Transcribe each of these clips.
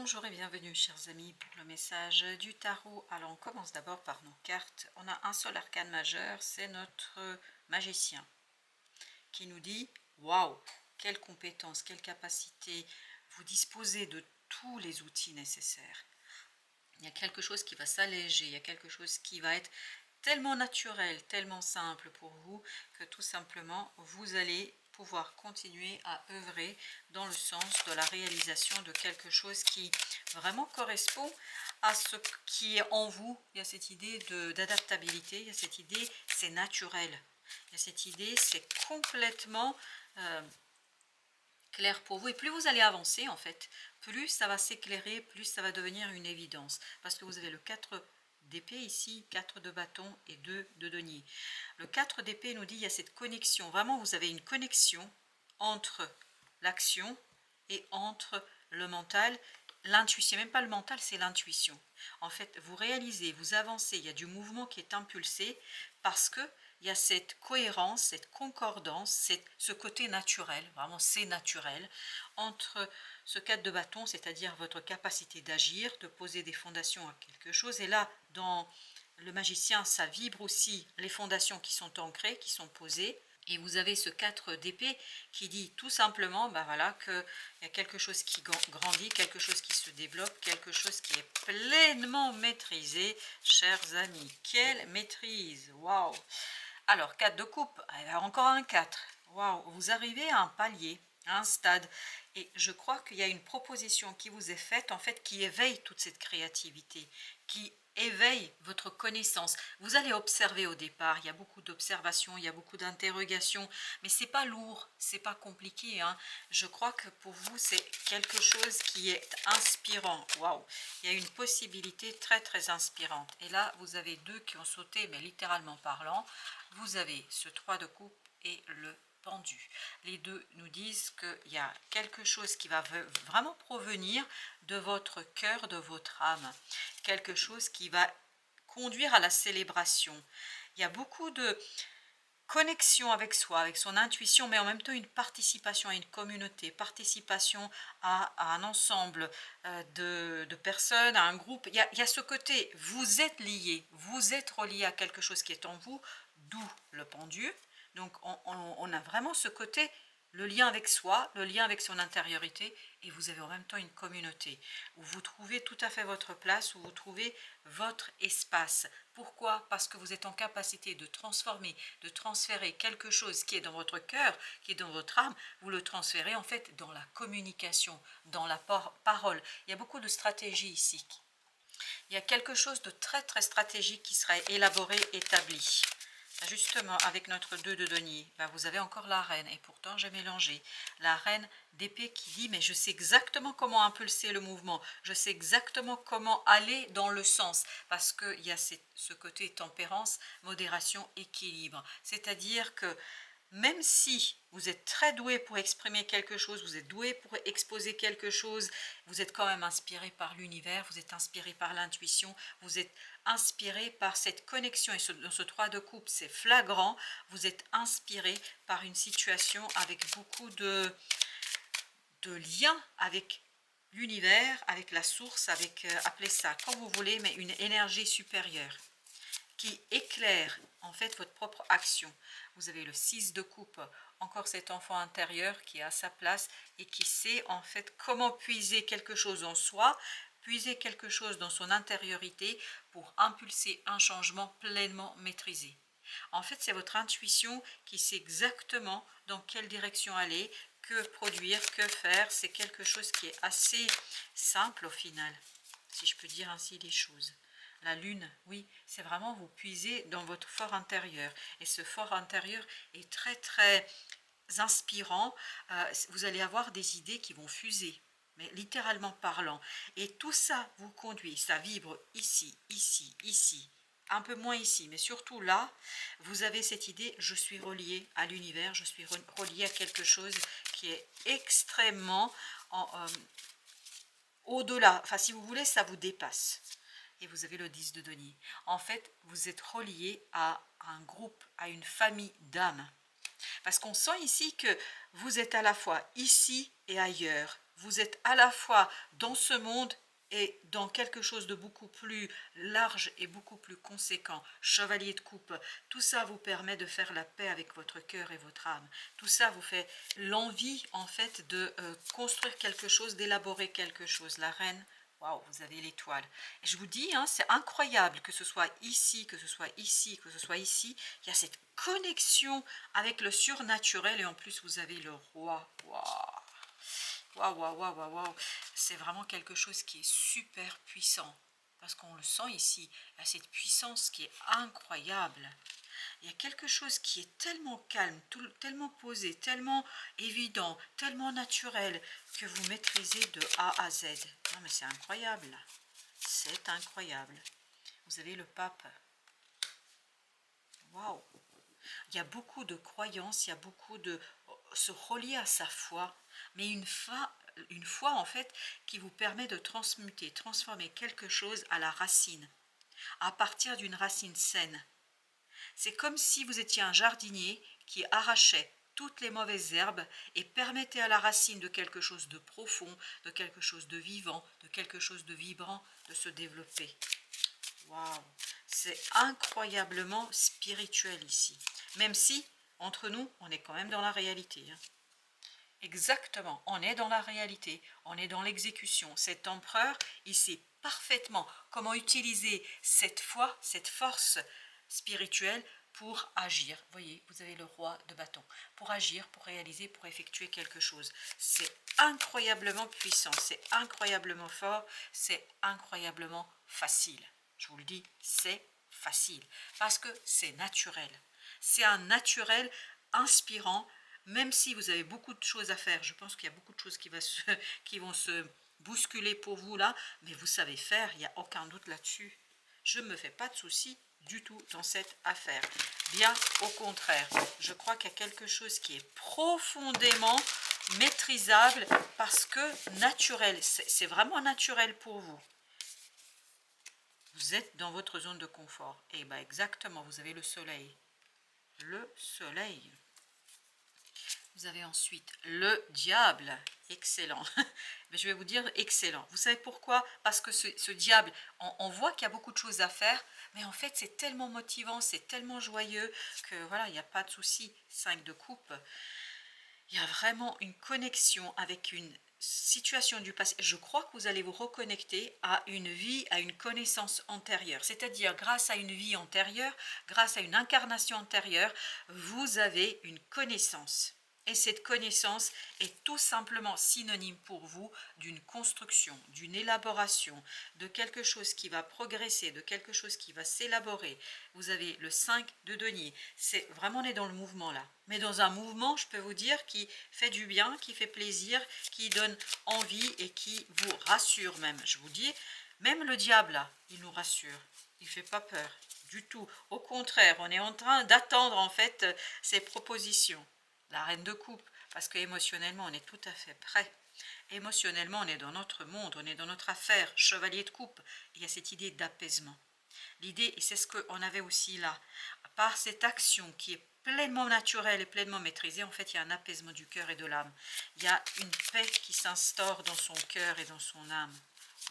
Bonjour et bienvenue chers amis pour le message du tarot. Alors on commence d'abord par nos cartes. On a un seul arcane majeur, c'est notre magicien qui nous dit waouh, quelle compétence, quelle capacité, vous disposez de tous les outils nécessaires. Il y a quelque chose qui va s'alléger, il y a quelque chose qui va être tellement naturel, tellement simple pour vous que tout simplement vous allez pouvoir continuer à œuvrer dans le sens de la réalisation de quelque chose qui vraiment correspond à ce qui est en vous. Il y a cette idée d'adaptabilité, il y a cette idée c'est naturel, il y a cette idée c'est complètement clair pour vous, et plus vous allez avancer en fait, plus ça va s'éclairer, plus ça va devenir une évidence, parce que vous avez le 4 d'épée ici, 4 de bâton et 2 de denier. Le 4 d'épée nous dit il y a cette connexion, vraiment vous avez une connexion entre l'action et entre le mental, l'intuition, même pas le mental, c'est l'intuition. En fait, vous réalisez, vous avancez, il y a du mouvement qui est impulsé parce que il y a cette cohérence, cette concordance, ce côté naturel, vraiment c'est naturel, entre ce 4 de bâton, c'est-à-dire votre capacité d'agir, de poser des fondations à quelque chose, et là, dans le magicien, ça vibre aussi les fondations qui sont ancrées, qui sont posées, et vous avez ce 4 d'épée qui dit tout simplement ben voilà, qu'il y a quelque chose qui grandit, quelque chose qui se développe, quelque chose qui est pleinement maîtrisé, chers amis. Quelle maîtrise! Waouh! Alors, 4 de coupe, encore un 4. Waouh, vous arrivez à un palier, à un stade. Et je crois qu'il y a une proposition qui vous est faite, en fait, qui éveille toute cette créativité, qui éveille votre connaissance. Vous allez observer au départ, il y a beaucoup d'observations, il y a beaucoup d'interrogations, mais c'est pas lourd, c'est pas compliqué, hein. Je crois que pour vous, c'est quelque chose qui est inspirant. Waouh, il y a une possibilité très très inspirante. Et là, vous avez deux qui ont sauté, mais littéralement parlant. Vous avez ce 3 de coupe et le pendu. Les deux nous disent qu'il y a quelque chose qui va vraiment provenir de votre cœur, de votre âme. Quelque chose qui va conduire à la célébration. Il y a beaucoup de connexion avec soi, avec son intuition, mais en même temps une participation à une communauté, participation à un ensemble de personnes, à un groupe. Il y a ce côté, vous êtes lié, vous êtes relié à quelque chose qui est en vous, d'où le pendu. Donc on a vraiment ce côté, le lien avec soi, le lien avec son intériorité, et vous avez en même temps une communauté où vous trouvez tout à fait votre place, où vous trouvez votre espace. Pourquoi? Parce que vous êtes en capacité de transformer, de transférer quelque chose qui est dans votre cœur, qui est dans votre âme, vous le transférez en fait dans la communication, dans la parole. Il y a beaucoup de stratégies ici. Il y a quelque chose de très très stratégique qui sera élaboré, établi. Justement, avec notre 2 de denier, ben vous avez encore la reine, et pourtant j'ai mélangé. La reine d'épée qui dit, mais je sais exactement comment impulser le mouvement, je sais exactement comment aller dans le sens, parce qu'il y a ce côté tempérance, modération, équilibre. C'est-à-dire que même si vous êtes très doué pour exprimer quelque chose, vous êtes doué pour exposer quelque chose, vous êtes quand même inspiré par l'univers, vous êtes inspiré par l'intuition, vous êtes inspiré par cette connexion, et dans ce 3 de coupe, c'est flagrant, vous êtes inspiré par une situation avec beaucoup de liens avec l'univers, avec la source, avec, appelez ça comme vous voulez, mais une énergie supérieure qui éclaire en fait votre propre action. Vous avez le 6 de coupe, encore cet enfant intérieur qui est à sa place et qui sait en fait comment puiser quelque chose en soi, puiser quelque chose dans son intériorité pour impulser un changement pleinement maîtrisé. En fait, c'est votre intuition qui sait exactement dans quelle direction aller, que produire, que faire. C'est quelque chose qui est assez simple au final, si je peux dire ainsi les choses. La lune, oui, c'est vraiment vous puiser dans votre fort intérieur. Et ce fort intérieur est très très inspirant. Vous allez avoir des idées qui vont fuser, mais littéralement parlant. Et tout ça vous conduit, ça vibre ici, ici, ici. Un peu moins ici, mais surtout là, vous avez cette idée, je suis relié à l'univers, je suis relié à quelque chose qui est extrêmement au-delà. Enfin, si vous voulez, ça vous dépasse. Et vous avez le 10 de denier. En fait, vous êtes relié à un groupe, à une famille d'âmes. Parce qu'on sent ici que vous êtes à la fois ici et ailleurs. vous êtes à la fois dans ce monde et dans quelque chose de beaucoup plus large et beaucoup plus conséquent. Chevalier de coupe, tout ça vous permet de faire la paix avec votre cœur et votre âme. Tout ça vous fait l'envie en fait de construire quelque chose, d'élaborer quelque chose. La reine, waouh, vous avez l'étoile. Et je vous dis, hein, c'est incroyable que ce soit ici, que ce soit ici, que ce soit ici. Il y a cette connexion avec le surnaturel et en plus vous avez le roi. Waouh, waouh, waouh, waouh, waouh, waouh. C'est vraiment quelque chose qui est super puissant. Parce qu'on le sent ici. Il y a cette puissance qui est incroyable. Il y a quelque chose qui est tellement calme, tellement posé, tellement évident, tellement naturel que vous maîtrisez de A à Z. Non mais c'est incroyable. C'est incroyable. Vous avez le pape. Waouh. Il y a beaucoup de croyances, il y a beaucoup de se relier à sa foi, mais une foi en fait qui vous permet de transmuter, transformer quelque chose à la racine, à partir d'une racine saine. C'est comme si vous étiez un jardinier qui arrachait toutes les mauvaises herbes et permettait à la racine de quelque chose de profond, de quelque chose de vivant, de quelque chose de vibrant, de se développer. Waouh, c'est incroyablement spirituel ici. Même si, entre nous, on est quand même dans la réalité. Hein. Exactement, on est dans la réalité, on est dans l'exécution. Cet empereur, il sait parfaitement comment utiliser cette foi, cette force spirituelle pour agir. Vous voyez, vous avez le roi de bâton. Pour agir, pour réaliser, pour effectuer quelque chose. C'est incroyablement puissant, c'est incroyablement fort, c'est incroyablement facile. Je vous le dis, c'est facile parce que c'est naturel. C'est un naturel inspirant, même si vous avez beaucoup de choses à faire. Je pense qu'il y a beaucoup de choses qui vont se bousculer pour vous là, mais vous savez faire, il n'y a aucun doute là-dessus. Je ne me fais pas de soucis du tout dans cette affaire. Bien au contraire, je crois qu'il y a quelque chose qui est profondément maîtrisable parce que naturel, c'est vraiment naturel pour vous. Vous êtes dans votre zone de confort. Et bien exactement, vous avez le soleil. Le soleil. Vous avez ensuite le diable. Excellent. Mais je vais vous dire excellent. Vous savez pourquoi? Parce que ce diable, on voit qu'il y a beaucoup de choses à faire, mais en fait c'est tellement motivant, c'est tellement joyeux que voilà, il n'y a pas de souci. 5 de coupe. Il y a vraiment une connexion avec une situation du passé. Je crois que vous allez vous reconnecter à une vie, à une connaissance antérieure. C'est-à-dire, grâce à une vie antérieure, grâce à une incarnation antérieure, vous avez une connaissance. Et cette connaissance est tout simplement synonyme pour vous d'une construction, d'une élaboration, de quelque chose qui va progresser, de quelque chose qui va s'élaborer. Vous avez le 5 de denier. C'est vraiment, on est dans le mouvement là. Mais dans un mouvement, je peux vous dire, qui fait du bien, qui fait plaisir, qui donne envie et qui vous rassure même. Je vous dis, même le diable là, il nous rassure. Il ne fait pas peur du tout. Au contraire, on est en train d'attendre en fait ces propositions. La reine de coupe, parce qu'émotionnellement, on est tout à fait prêt. Émotionnellement, on est dans notre monde, on est dans notre affaire, chevalier de coupe. Il y a cette idée d'apaisement. L'idée, et c'est ce qu'on avait aussi là, par cette action qui est pleinement naturelle et pleinement maîtrisée, en fait, il y a un apaisement du cœur et de l'âme. Il y a une paix qui s'instaure dans son cœur et dans son âme.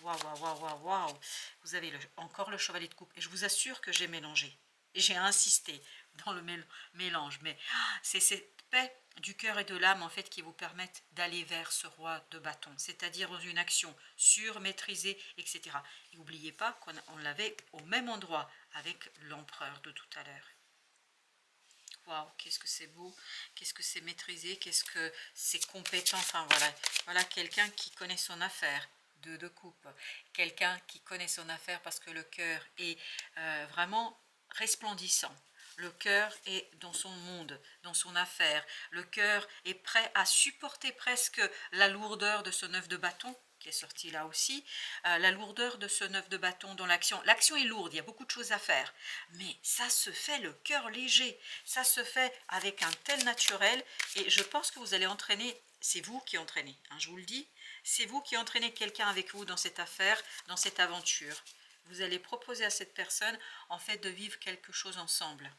Waouh, waouh, waouh, waouh, waouh. Vous avez encore le chevalier de coupe. Et je vous assure que j'ai mélangé. Et j'ai insisté dans le mélange. Mais c'est cette paix du cœur et de l'âme en fait qui vous permettent d'aller vers ce roi de bâton, c'est-à-dire dans une action sûre, maîtrisée, etc. Et n'oubliez pas qu'on l'avait au même endroit avec l'empereur de tout à l'heure. Waouh, qu'est-ce que c'est beau, qu'est-ce que c'est maîtrisé, qu'est-ce que c'est compétent. Enfin voilà, voilà quelqu'un qui connaît son affaire. De coupe, quelqu'un qui connaît son affaire parce que le cœur est vraiment resplendissant. Le cœur est dans son monde, dans son affaire. Le cœur est prêt à supporter presque la lourdeur de ce 9 de bâton, qui est sorti là aussi, la lourdeur de ce 9 de bâton dans l'action. L'action est lourde, il y a beaucoup de choses à faire, mais ça se fait le cœur léger, ça se fait avec un tel naturel, et je pense que vous allez entraîner, c'est vous qui entraînez, hein, je vous le dis, c'est vous qui entraînez quelqu'un avec vous dans cette affaire, dans cette aventure. Vous allez proposer à cette personne, en fait, de vivre quelque chose ensemble.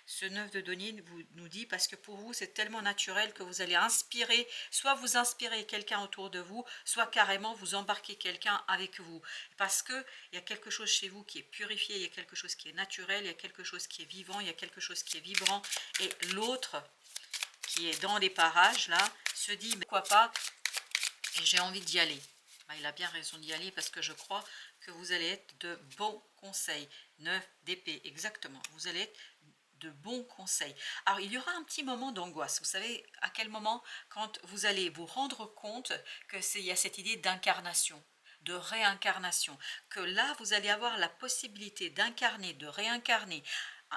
Ce 9 de denier nous dit, parce que pour vous c'est tellement naturel que vous allez inspirer, soit vous inspirez quelqu'un autour de vous, soit carrément vous embarquez quelqu'un avec vous. Parce qu'il y a quelque chose chez vous qui est purifié, il y a quelque chose qui est naturel, il y a quelque chose qui est vivant, il y a quelque chose qui est vibrant. Et l'autre, qui est dans les parages là, se dit, mais pourquoi pas, et j'ai envie d'y aller. Ben, il a bien raison d'y aller parce que je crois que vous allez être de bons conseils. 9 d'épée, exactement. Vous allez être de bons conseils. Alors, il y aura un petit moment d'angoisse. Vous savez à quel moment? Quand vous allez vous rendre compte il y a cette idée d'incarnation, de réincarnation, que là, vous allez avoir la possibilité d'incarner, de réincarner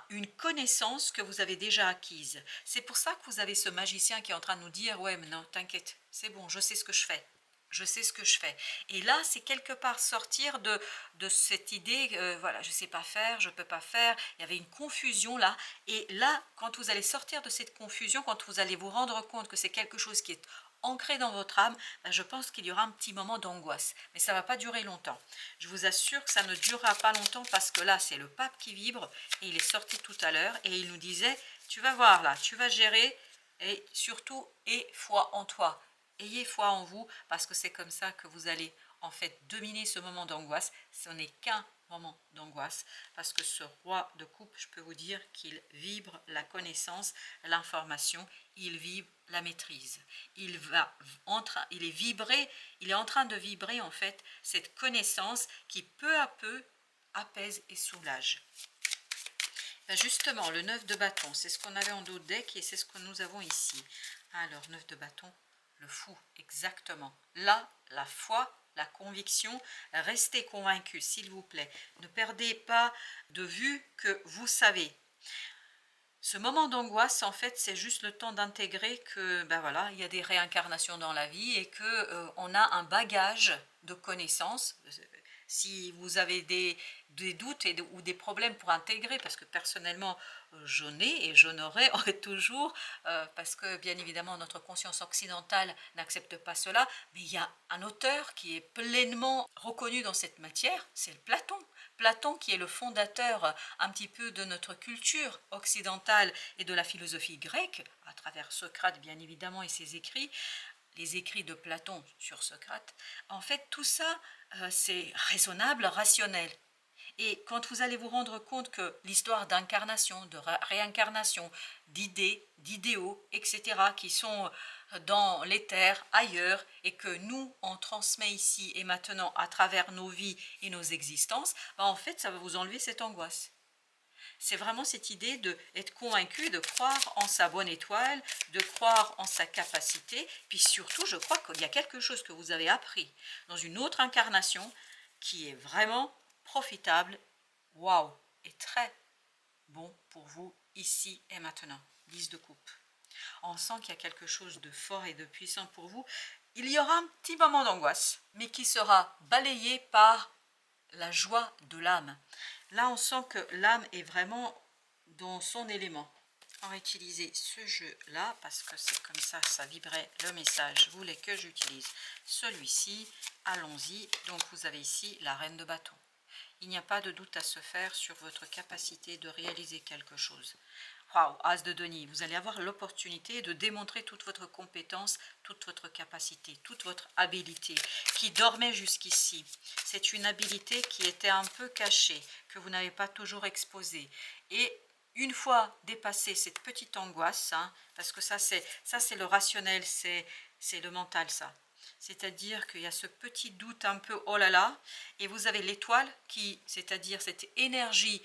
une connaissance que vous avez déjà acquise. C'est pour ça que vous avez ce magicien qui est en train de nous dire, ouais, mais non, t'inquiète, c'est bon, je sais ce que je fais. Je sais ce que je fais. Et là, c'est quelque part sortir de cette idée, voilà, je ne sais pas faire, je ne peux pas faire. Il y avait une confusion là. Et là, quand vous allez sortir de cette confusion, quand vous allez vous rendre compte que c'est quelque chose qui est ancré dans votre âme, ben, je pense qu'il y aura un petit moment d'angoisse. Mais ça ne va pas durer longtemps. Je vous assure que ça ne durera pas longtemps parce que là, c'est le pape qui vibre. Et il est sorti tout à l'heure et il nous disait, tu vas voir là, tu vas gérer et surtout, aie foi en toi. Ayez foi en vous parce que c'est comme ça que vous allez en fait dominer ce moment d'angoisse. Ce n'est qu'un moment d'angoisse parce que ce roi de coupe, je peux vous dire qu'il vibre la connaissance, l'information, il vibre la maîtrise. Il est en train de vibrer en fait cette connaissance qui peu à peu apaise et soulage. Ben justement, le 9 de bâton, c'est ce qu'on avait en dos de deck et c'est ce que nous avons ici. Alors, 9 de bâton, le fou, exactement. Là, la foi, la conviction, restez convaincus, s'il vous plaît. Ne perdez pas de vue que vous savez. Ce moment d'angoisse, en fait, c'est juste le temps d'intégrer que, ben voilà, il y a des réincarnations dans la vie et que on a un bagage de connaissances. Si vous avez des doutes ou des problèmes pour intégrer, parce que personnellement, j'en ai et j'en aurai toujours, parce que bien évidemment notre conscience occidentale n'accepte pas cela, mais il y a un auteur qui est pleinement reconnu dans cette matière, c'est Platon. Platon qui est le fondateur un petit peu de notre culture occidentale et de la philosophie grecque, à travers Socrate bien évidemment et ses écrits, les écrits de Platon sur Socrate, en fait tout ça c'est raisonnable, rationnel. Et quand vous allez vous rendre compte que l'histoire d'incarnation, de réincarnation, d'idées, d'idéaux, etc., qui sont dans l'éther, ailleurs, et que nous, on transmet ici et maintenant à travers nos vies et nos existences, ben en fait, ça va vous enlever cette angoisse. C'est vraiment cette idée d'être convaincu, de croire en sa bonne étoile, de croire en sa capacité. Puis surtout, je crois qu'il y a quelque chose que vous avez appris dans une autre incarnation qui est vraiment profitable, waouh, et très bon pour vous ici et maintenant. 10 de coupe. On sent qu'il y a quelque chose de fort et de puissant pour vous. Il y aura un petit moment d'angoisse, mais qui sera balayé par la joie de l'âme. Là, on sent que l'âme est vraiment dans son élément. On va utiliser ce jeu-là, parce que c'est comme ça, ça vibrait le message. Vous voulez que j'utilise celui-ci. Allons-y. Donc, vous avez ici la reine de bâton. Il n'y a pas de doute à se faire sur votre capacité de réaliser quelque chose. Waouh, As de denier, vous allez avoir l'opportunité de démontrer toute votre compétence, toute votre capacité, toute votre habilité qui dormait jusqu'ici. C'est une habilité qui était un peu cachée, que vous n'avez pas toujours exposée. Et une fois dépassé cette petite angoisse, hein, parce que ça c'est le rationnel, c'est le mental ça. C'est-à-dire qu'il y a ce petit doute un peu oh là là, et vous avez l'étoile qui, c'est-à-dire cette énergie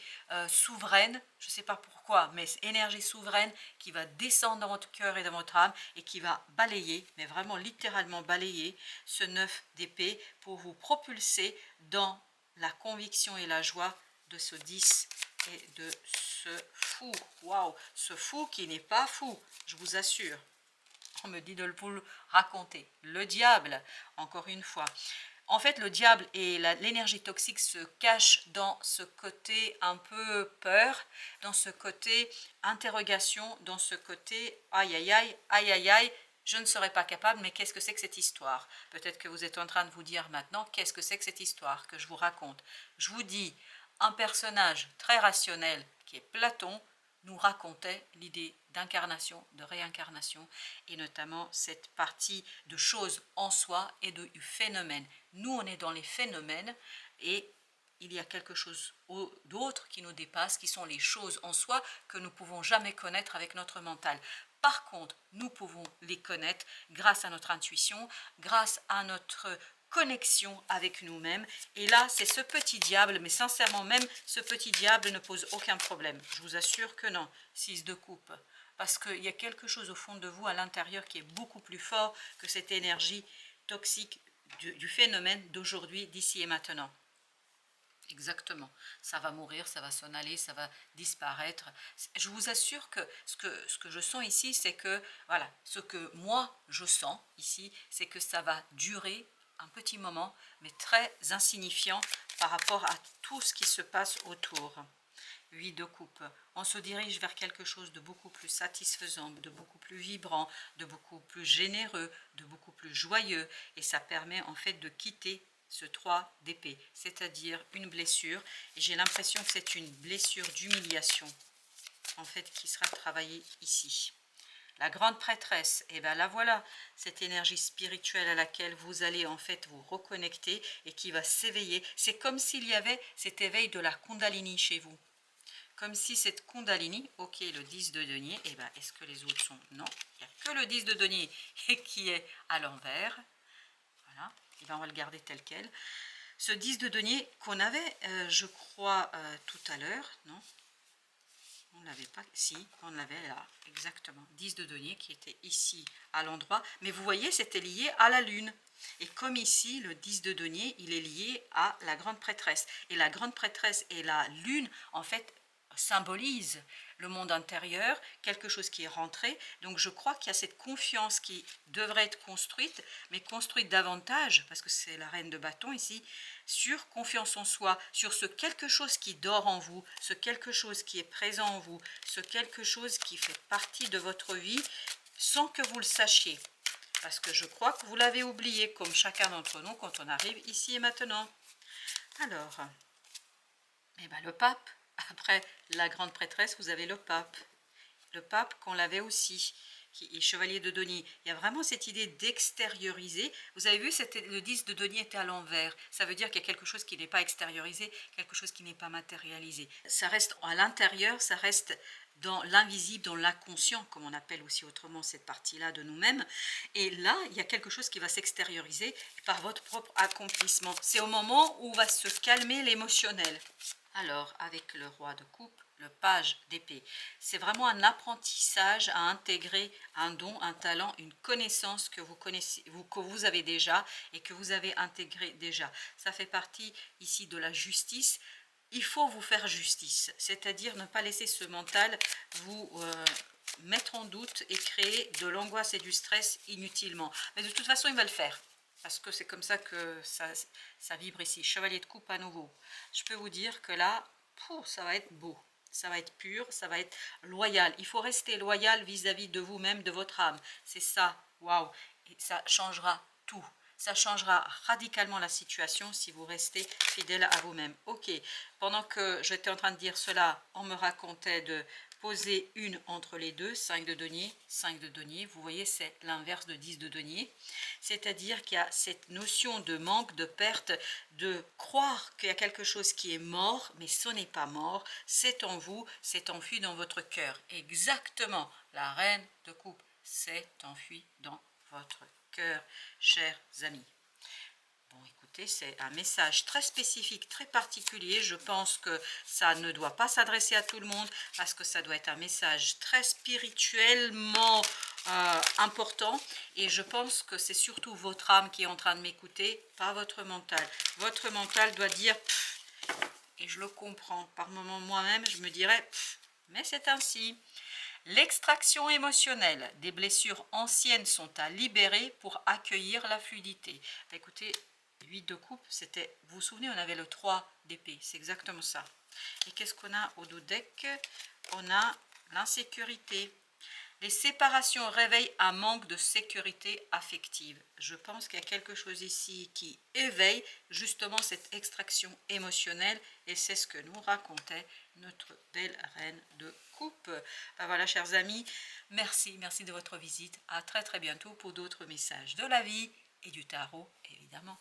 souveraine, je ne sais pas pourquoi, mais énergie souveraine qui va descendre dans votre cœur et dans votre âme et qui va balayer, mais vraiment littéralement balayer ce 9 d'épée pour vous propulser dans la conviction et la joie de ce 10 et de ce fou. Waouh, ce fou qui n'est pas fou, je vous assure. On me dit de vous le raconter. Le diable, encore une fois. En fait, le diable et l'énergie toxique se cachent dans ce côté un peu peur, dans ce côté interrogation, dans ce côté aïe aïe aïe, aïe aïe aïe, je ne serais pas capable, mais qu'est-ce que c'est que cette histoire? Peut-être que vous êtes en train de vous dire maintenant, qu'est-ce que c'est que cette histoire que je vous raconte? Je vous dis, un personnage très rationnel qui est Platon nous racontait l'idée d'incarnation, de réincarnation, et notamment cette partie de choses en soi et de phénomènes. Nous, on est dans les phénomènes, et il y a quelque chose d'autre qui nous dépasse, qui sont les choses en soi que nous ne pouvons jamais connaître avec notre mental. Par contre, nous pouvons les connaître grâce à notre intuition, grâce à notre connexion avec nous-mêmes. Et là, c'est ce petit diable, mais sincèrement, même ce petit diable ne pose aucun problème. Je vous assure que non, 6 de coupe. Parce qu'il y a quelque chose au fond de vous, à l'intérieur, qui est beaucoup plus fort que cette énergie toxique du phénomène d'aujourd'hui, d'ici et maintenant. Exactement, ça va mourir, ça va s'en aller, ça va disparaître. Je vous assure que ce que je sens ici, c'est que, voilà, ce que moi je sens ici, c'est que ça va durer un petit moment, mais très insignifiant par rapport à tout ce qui se passe autour. 8 de coupe, on se dirige vers quelque chose de beaucoup plus satisfaisant, de beaucoup plus vibrant, de beaucoup plus généreux, de beaucoup plus joyeux, et ça permet en fait de quitter ce 3 d'épée, c'est-à-dire une blessure, et j'ai l'impression que c'est une blessure d'humiliation, en fait, qui sera travaillée ici. La grande prêtresse, et bien la voilà, cette énergie spirituelle à laquelle vous allez en fait vous reconnecter et qui va s'éveiller. C'est comme s'il y avait cet éveil de la Kundalini chez vous. Comme si cette Kundalini, ok, le 10 de denier, et bien est-ce que les autres sont? Non, il n'y a que le 10 de denier qui est à l'envers. Voilà, et bien on va le garder tel quel. Ce 10 de denier qu'on avait, je crois, tout à l'heure, non? On ne l'avait pas, si, on l'avait là, exactement. 10 de denier qui était ici à l'endroit, mais vous voyez, c'était lié à la lune. Et comme ici, le 10 de denier, il est lié à la grande prêtresse. Et la grande prêtresse et la lune, en fait, symbolisent le monde intérieur, quelque chose qui est rentré. Donc je crois qu'il y a cette confiance qui devrait être construite, mais construite davantage, parce que c'est la reine de bâton ici, sur confiance en soi, sur ce quelque chose qui dort en vous, ce quelque chose qui est présent en vous, ce quelque chose qui fait partie de votre vie sans que vous le sachiez. Parce que je crois que vous l'avez oublié, comme chacun d'entre nous quand on arrive ici et maintenant. Alors, eh ben, le pape, après la grande prêtresse, vous avez le pape. Le pape qu'on l'avait aussi, qui est chevalier de denier. Il y a vraiment cette idée d'extérioriser. Vous avez vu, le 10 de denier était à l'envers. Ça veut dire qu'il y a quelque chose qui n'est pas extériorisé, quelque chose qui n'est pas matérialisé. Ça reste à l'intérieur, ça reste dans l'invisible, dans l'inconscient, comme on appelle aussi autrement cette partie-là de nous-mêmes. Et là, il y a quelque chose qui va s'extérioriser par votre propre accomplissement. C'est au moment où va se calmer l'émotionnel. Alors, avec le roi de coupe, le page d'épée, c'est vraiment un apprentissage à intégrer un don, un talent, une connaissance que vous connaissez, que vous avez déjà et que vous avez intégré déjà. Ça fait partie ici de la justice. Il faut vous faire justice, c'est-à-dire ne pas laisser ce mental vous mettre en doute et créer de l'angoisse et du stress inutilement. Mais de toute façon, il va le faire. Parce que c'est comme ça que ça vibre ici. Chevalier de coupe à nouveau. Je peux vous dire que là, ça va être beau. Ça va être pur, ça va être loyal. Il faut rester loyal vis-à-vis de vous-même, de votre âme. C'est ça, waouh. Et ça changera tout. Ça changera radicalement la situation si vous restez fidèle à vous-même. Ok, pendant que j'étais en train de dire cela, on me racontait de poser une entre les deux, 5 de denier, 5 de denier. Vous voyez, c'est l'inverse de 10 de denier. C'est-à-dire qu'il y a cette notion de manque, de perte, de croire qu'il y a quelque chose qui est mort, mais ce n'est pas mort, c'est en vous, c'est enfui dans votre cœur. Exactement, la reine de coupe, c'est enfui dans votre cœur, chers amis. Bon, écoutez, c'est un message très spécifique, très particulier. Je pense que ça ne doit pas s'adresser à tout le monde parce que ça doit être un message très spirituellement important. Et je pense que c'est surtout votre âme qui est en train de m'écouter, pas votre mental. Votre mental doit dire, et je le comprends, par moments moi-même, je me dirais, mais c'est ainsi. L'extraction émotionnelle des blessures anciennes sont à libérer pour accueillir la fluidité. Écoutez, 8 de coupe, c'était, vous vous souvenez, on avait le 3 d'épée, c'est exactement ça. Et qu'est-ce qu'on a au dos deck? On a l'insécurité. Les séparations réveillent un manque de sécurité affective. Je pense qu'il y a quelque chose ici qui éveille justement cette extraction émotionnelle et c'est ce que nous racontait notre belle reine de coupe. Ben voilà, chers amis, merci de votre visite. À très bientôt pour d'autres messages de la vie et du tarot, évidemment.